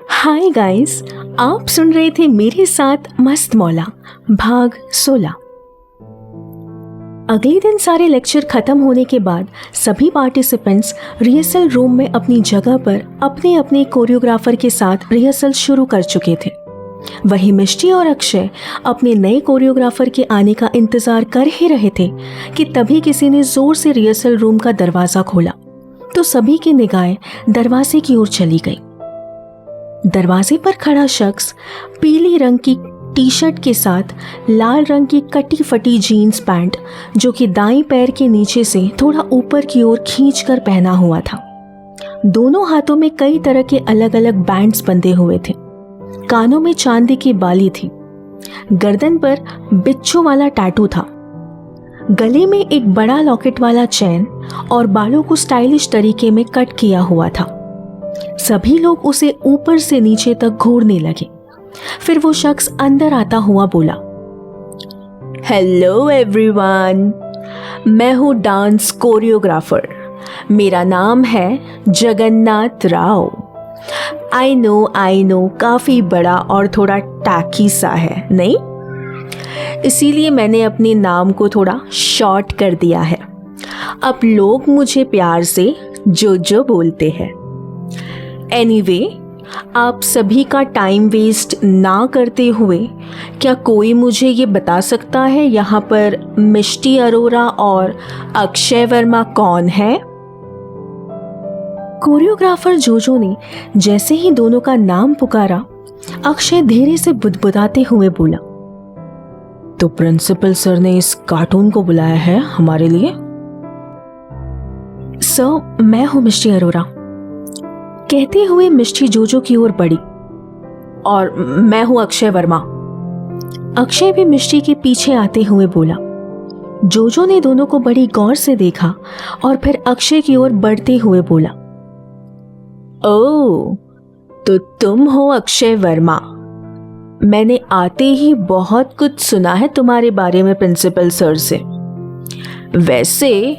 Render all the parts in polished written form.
Hi guys, आप सुन रहे थे मेरे साथ मस्त मौला भाग 16। अगले दिन सारे लेक्चर खत्म होने के बाद सभी पार्टिसिपेंट्स रिहर्सल रूम में अपनी जगह पर अपने अपने कोरियोग्राफर के साथ रिहर्सल शुरू कर चुके थे। वहीं मिष्टी और अक्षय अपने नए कोरियोग्राफर के आने का इंतजार कर ही रहे थे कि तभी किसी ने जोर से रिहर्सल रूम का दरवाजा खोला तो सभी की निगाहें दरवाजे की ओर चली गई। दरवाजे पर खड़ा शख्स पीली रंग की टी शर्ट के साथ लाल रंग की कटी फटी जीन्स पैंट जो कि दाईं पैर के नीचे से थोड़ा ऊपर की ओर खींचकर पहना हुआ था। दोनों हाथों में कई तरह के अलग अलग बैंड्स बंधे हुए थे। कानों में चांदी की बाली थी। गर्दन पर बिच्छू वाला टैटू था। गले में एक बड़ा लॉकेट वाला चेन और बालों को स्टाइलिश तरीके में कट किया हुआ था। सभी लोग उसे ऊपर से नीचे तक घूरने लगे। फिर वो शख्स अंदर आता हुआ बोला, हेलो एवरीवन, मैं हूँ डांस कोरियोग्राफर। मेरा नाम है जगन्नाथ राव। आई नो काफी बड़ा और थोड़ा टैकी सा है, नहीं? इसीलिए मैंने अपने नाम को थोड़ा शॉर्ट कर दिया है। अब लोग मुझे प्यार से जोजो बोलते हैं। एनीवे, आप सभी का टाइम वेस्ट ना करते हुए क्या कोई मुझे ये बता सकता है यहाँ पर मिष्टी अरोरा और अक्षय वर्मा कौन है? कोरियोग्राफर जोजो ने जैसे ही दोनों का नाम पुकारा, अक्षय धीरे से बुदबुदाते हुए बोला, तो प्रिंसिपल सर ने इस कार्टून को बुलाया है हमारे लिए। सर, मैं हूं मिष्टी अरोरा। कहते हुए मिष्टी जोजो की ओर बढ़ी। और मैं हूं अक्षय वर्मा। अक्षय भी मिष्टी के पीछे आते हुए बोला। जोजो ने दोनों को बड़ी गौर से देखा और फिर अक्षय की ओर बढ़ते हुए बोला, ओह, तो तुम हो अक्षय वर्मा। मैंने आते ही बहुत कुछ सुना है तुम्हारे बारे में प्रिंसिपल सर से। वैसे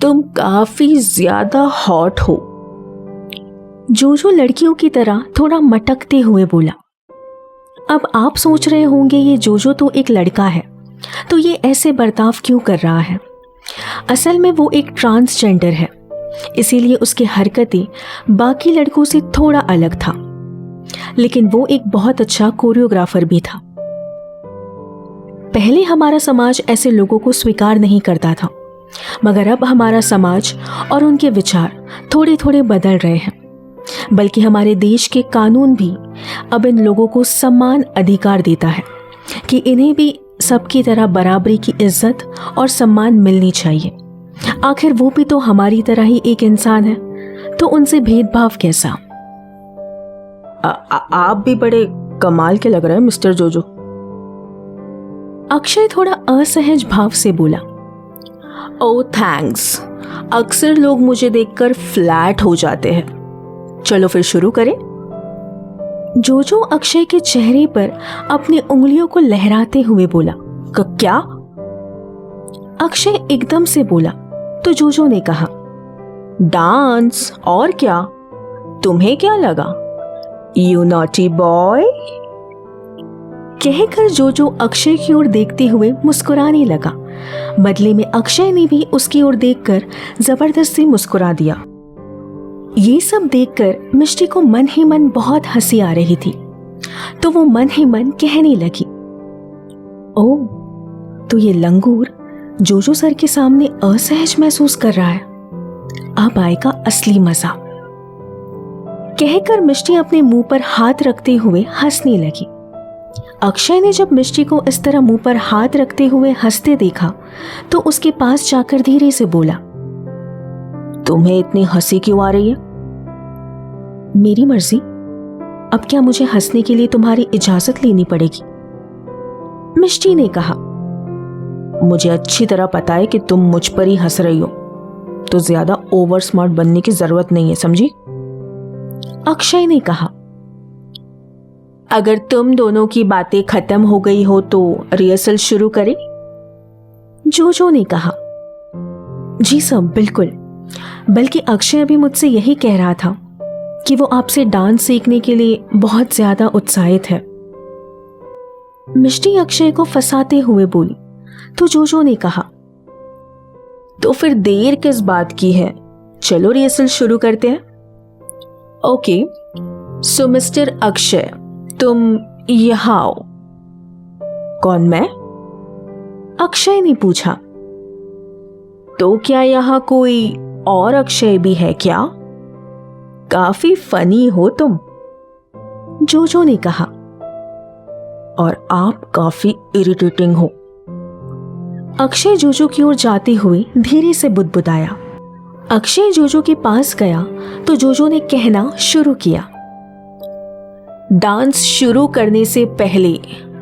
तुम काफी ज्यादा हॉट हो। जोजो लड़कियों की तरह थोड़ा मटकते हुए बोला। अब आप सोच रहे होंगे ये जोजो तो एक लड़का है, तो ये ऐसे बर्ताव क्यों कर रहा है? असल में वो एक ट्रांसजेंडर है, इसीलिए उसकी हरकतें बाकी लड़कों से थोड़ा अलग था। लेकिन वो एक बहुत अच्छा कोरियोग्राफर भी था। पहले हमारा समाज ऐसे लोगों को स्वीकार नहीं करता था, मगर अब हमारा समाज और उनके विचार थोड़े थोड़े बदल रहे हैं। बल्कि हमारे देश के कानून भी अब इन लोगों को समान अधिकार देता है कि इन्हें भी सबकी तरह बराबरी की इज्जत और सम्मान मिलनी चाहिए। आखिर वो भी तो हमारी तरह ही एक इंसान है, तो उनसे भेदभाव कैसा? आप भी बड़े कमाल के लग रहे हैं मिस्टर जोजो। अक्षय थोड़ा असहज भाव से बोला। ओह थैंक्स, अक्सर लोग मुझे देखकर फ्लैट हो जाते हैं। चलो फिर शुरू करें। जोजो अक्षय के चेहरे पर अपनी उंगलियों को लहराते हुए बोला, क्या? अक्षय एकदम से बोला तो जोजो ने कहा, डांस, और क्या? तुम्हें क्या लगा, यू नॉटी बॉय? कहकर जोजो अक्षय की ओर देखते हुए मुस्कुराने लगा। बदले में अक्षय ने भी उसकी ओर देखकर जबरदस्ती मुस्कुरा दिया। ये सब देखकर मिष्टी को मन ही मन बहुत हंसी आ रही थी, तो वो मन ही मन कहने लगी, ओह, तो ये लंगूर जोजो सर के सामने असहज महसूस कर रहा है। अब आएगा असली मजा। कहकर मिष्टी अपने मुंह पर हाथ रखते हुए हंसने लगी। अक्षय ने जब मिष्टी को इस तरह मुंह पर हाथ रखते हुए हंसते देखा तो उसके पास जाकर धीरे से बोला, तुम्हें इतनी हंसी क्यों आ रही है? मेरी मर्जी। अब क्या मुझे हंसने के लिए तुम्हारी इजाजत लेनी पड़ेगी? मिष्टी ने कहा, मुझे अच्छी तरह पता है कि तुम मुझ पर ही हंस रही हो, तो ज्यादा ओवर स्मार्ट बनने की जरूरत नहीं है, समझी? अक्षय ने कहा, अगर तुम दोनों की बातें खत्म हो गई हो तो रिहर्सल शुरू करें? जोजो ने कहा, जी सब बिल्कुल। बल्कि अक्षय अभी मुझसे यही कह रहा था कि वो आपसे डांस सीखने के लिए बहुत ज्यादा उत्साहित है। मिष्टी अक्षय को फंसाते हुए बोली तो जोजो ने कहा, तो फिर देर किस बात की है, चलो रिहर्सल शुरू करते हैं। ओके, सो मिस्टर अक्षय, तुम यहाँ आओ। कौन, मैं? अक्षय ने पूछा। तो क्या यहाँ कोई और अक्षय भी है क्या? काफी फनी हो तुम, जोजो ने कहा। और आप काफी इरिटेटिंग हो। अक्षय जोजो की ओर जाते हुए धीरे से बुदबुदाया। अक्षय जोजो के पास गया तो जोजो ने कहना शुरू किया, डांस शुरू करने से पहले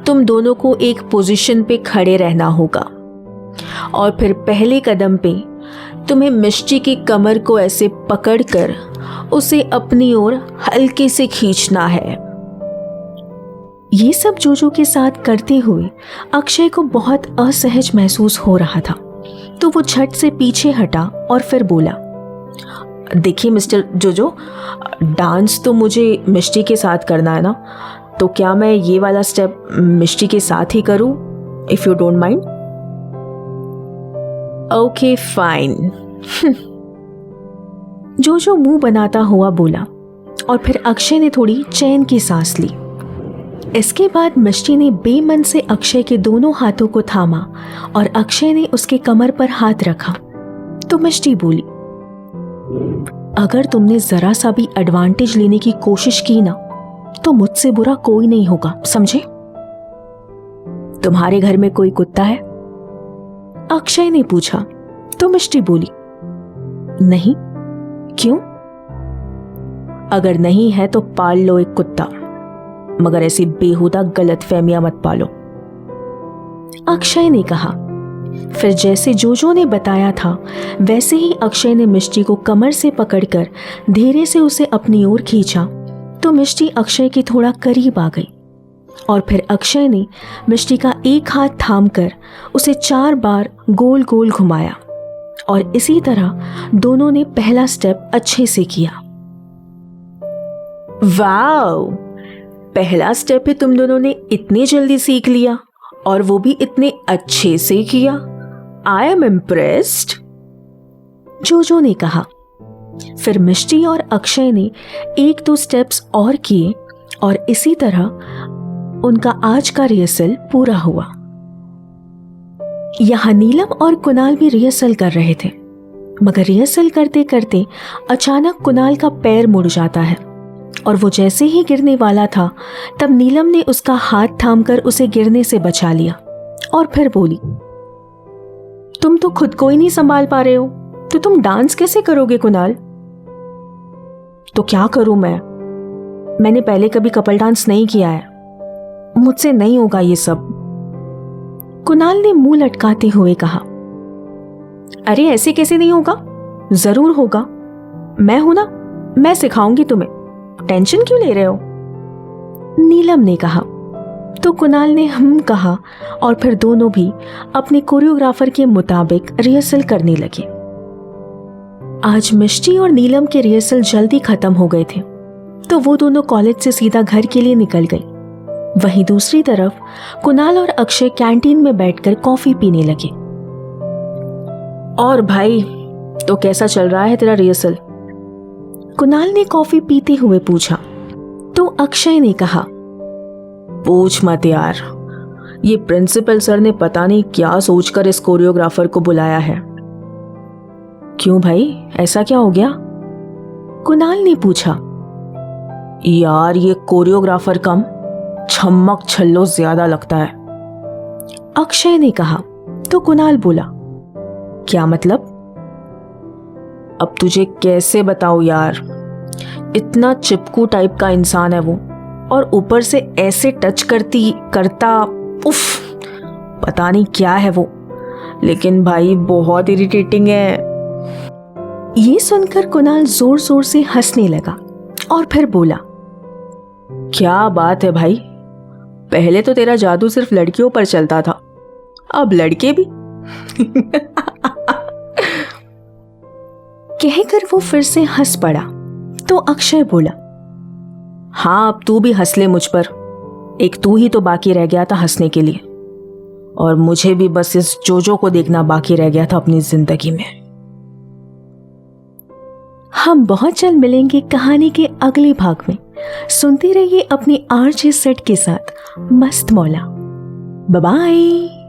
तुम दोनों को एक पोजीशन पे खड़े रहना होगा और फिर पहले कदम पे तुम्हें मिष्टी की कमर को ऐसे पकड़कर उसे अपनी ओर हल्के से खींचना है। ये सब जोजो के साथ करते हुए अक्षय को बहुत असहज महसूस हो रहा था, तो वो झट से पीछे हटा और फिर बोला, देखिए मिस्टर जोजो, डांस तो मुझे मिष्टी के साथ करना है ना, तो क्या मैं ये वाला स्टेप मिष्टी के साथ ही करूं, if you don't mind? Okay fine, जोजो मुंह बनाता हुआ बोला और फिर अक्षय ने थोड़ी चैन की सांस ली। इसके बाद मिष्टी ने बेमन से अक्षय के दोनों हाथों को थामा और अक्षय ने उसके कमर पर हाथ रखा तो मिष्टी बोली, अगर तुमने जरा सा भी एडवांटेज लेने की कोशिश की ना तो मुझसे बुरा कोई नहीं होगा, समझे? तुम्हारे घर में कोई कुत्ता है? अक्षय ने पूछा तो मिष्टी बोली, नहीं। क्यों? अगर नहीं है तो पाल लो एक कुत्ता, मगर ऐसी बेहुदा गलतफहमियां मत पालो, अक्षय ने कहा। फिर जैसे जोजो ने बताया था वैसे ही अक्षय ने मिष्टी को कमर से पकड़कर धीरे से उसे अपनी ओर खींचा तो मिष्टी अक्षय के थोड़ा करीब आ गई और फिर अक्षय ने मिष्टी का एक हाथ थामकर उसे 4 बार गोल गोल घुमाया और इसी तरह दोनों ने पहला स्टेप अच्छे से किया। वाओ, पहला स्टेप ही तुम दोनों ने इतनी जल्दी सीख लिया और वो भी इतने अच्छे से किया। आई एम इम्प्रेस्ड, जोजो ने कहा। फिर मिष्टी और अक्षय ने 1-2 स्टेप्स और किए और इसी तरह उनका आज का रिहर्सल पूरा हुआ। यहां नीलम और कुणाल भी रिहर्सल कर रहे थे, मगर रिहर्सल करते करते अचानक कुणाल का पैर मुड़ जाता है और वो जैसे ही गिरने वाला था तब नीलम ने उसका हाथ थामकर उसे गिरने से बचा लिया और फिर बोली, तुम तो खुद को ही नहीं संभाल पा रहे हो तो तुम डांस कैसे करोगे कुणाल? तो क्या करूं मैंने पहले कभी कपल डांस नहीं किया है, मुझसे नहीं होगा ये सब, कुणाल ने मुंह लटकाते हुए कहा। अरे ऐसे कैसे नहीं होगा, जरूर होगा, मैं हूं ना, मैं सिखाऊंगी तुम्हें, टेंशन क्यों ले रहे हो? नीलम ने कहा। तो कुणाल ने हम कहा और फिर दोनों भी अपने कोरियोग्राफर के मुताबिक रिहर्सल करने लगे। आज मिष्टी और नीलम के रिहर्सल जल्दी खत्म हो गए थे तो वो दोनों कॉलेज से सीधा घर के लिए निकल गई। वहीं दूसरी तरफ कुणाल और अक्षय कैंटीन में बैठकर कॉफी पीने लगे। और भाई, तो कैसा चल रहा है तेरा रिहर्सल? कुणाल ने कॉफी पीते हुए पूछा तो अक्षय ने कहा, पूछ मत यार, ये प्रिंसिपल सर ने पता नहीं क्या सोचकर इस कोरियोग्राफर को बुलाया है। क्यों भाई, ऐसा क्या हो गया? कुणाल ने पूछा। यार ये कोरियोग्राफर कम, छम्मक छल्लो ज्यादा लगता है, अक्षय ने कहा। तो कुणाल बोला, क्या मतलब? अब तुझे कैसे बताऊं यार, इतना चिपकू टाइप का इंसान है वो और ऊपर से ऐसे टच करता उफ, पता नहीं क्या है वो, लेकिन भाई बहुत इरिटेटिंग है। ये सुनकर कुणाल जोर जोर से हंसने लगा और फिर बोला, क्या बात है भाई, पहले तो तेरा जादू सिर्फ लड़कियों पर चलता था, अब लड़के भी। कहकर वो फिर से हंस पड़ा तो अक्षय बोला, हाँ अब तू भी हंस ले मुझ पर, एक तू ही तो बाकी रह गया था हंसने के लिए, और मुझे भी बस इस जोजो को देखना बाकी रह गया था अपनी जिंदगी में। हम बहुत जल्द मिलेंगे कहानी के अगले भाग में। सुनते रहिए अपनी आरजे सेट के साथ मस्त मौला। Bye bye.